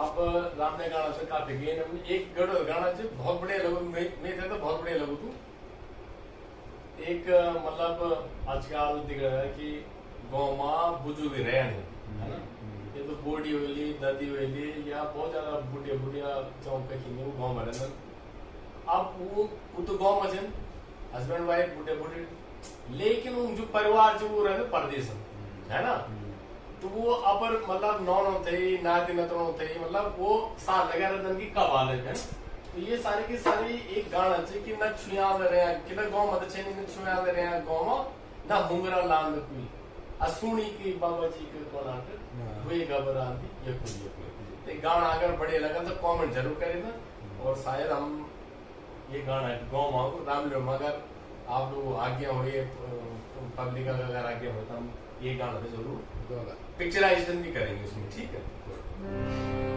आप राम ने गाना से काफी गए एक गढ़ गाना से बहुत बढ़िया लगो मैं थे तो बहुत बढ़िया लगो तू एक मतलब आजकल दिख रहा है कि गाँव में बुजुर्ग रहे नहीं है ना ये तो बूढ़ी हुई दादी हुई या बहुत ज्यादा बुढ़िया बुढ़िया चौक की नहीं गाँव में रहना अब वो तो गाँव में छे हस्बैंड वाइफ बुढ़े बुढ़े लेकिन उन जो परिवार जो वो रहते परदेश है ना तो वो अपर मतलब नॉन होते ही नाती नतन होते ही मतलब वो साल लगा रहते की कब आले हैं तो ये सारे की सारी एक गाना है कि न छुया ले रहे हैं कि न गांव मत छे न छुया ले रहे हैं गांव में न हुंगरा लांद कोई असुनी की बाबा जी के कोलाट वे घबराती ये कोई तो गाना अगर बढ़िया लगा तो कमेंट जरूर करें ना और शायद हम ये गाना गाँव में रामलीला मगर आप लोग आज्ञा हुए पब्लिक अगर आज्ञा हो तो हम ये गाना तो जरूर पिक्चराइजेशन भी करेंगे उसमें ठीक है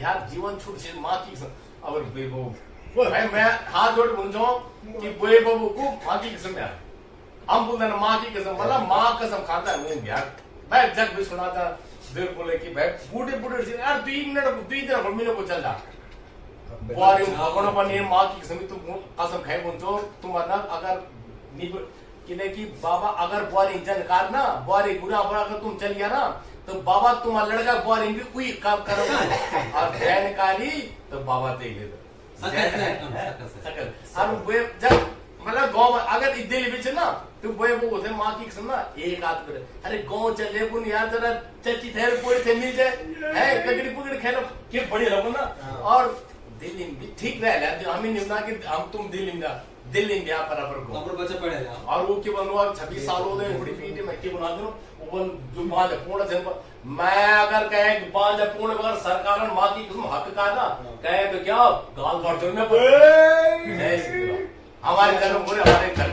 यार जीवन छूट से माँ की कसम अब बुए बाबू भाई मैं हाथ जोड़ पूछो कि बुए बाबू को माँ की कसम यार हम बोलते हैं माँ की कसम मतलब माँ कसम खाता है यार मैं जब भी सुना था देर बोले कि भाई बूढ़े बूढ़े से यार 2 मिनट को चल जा बुआरी भगवान पर नहीं माँ की कसम तुम कसम खाए पूछो तुम अगर कि बाबा अगर बुआरी जनकार ना बुआरी बुरा बुरा अगर तुम चल गया ना तो बाबा तुम्हारा लड़का बुआरी भी कोई काम करोगे और जानकारी तो बाबा दे ले और वो जब मतलब गांव अगर दिल्ली में ना तो वो होते माँ की कसम ना एक आध पर अरे गांव चले पुन यार जरा चची ठहर पूरे थे मिल जाए है कगड़ी पुगड़ी खेलो के बड़े लोग ना और दिल्ली में भी ठीक रह हमें नहीं ना कि हम तुम दिल्ली में यहाँ बराबर को बच्चा पढ़ेगा और वो के बनवा 26 साल हो गए बड़ी पीटी में के बना दो वो जो बांध पूर्ण से मैं अगर कहे बांध पूर्ण अगर सरकार ने माँ की कसम हक का ना कहे तो क्या गाल काट दो हमारे घर में बोले हमारे घर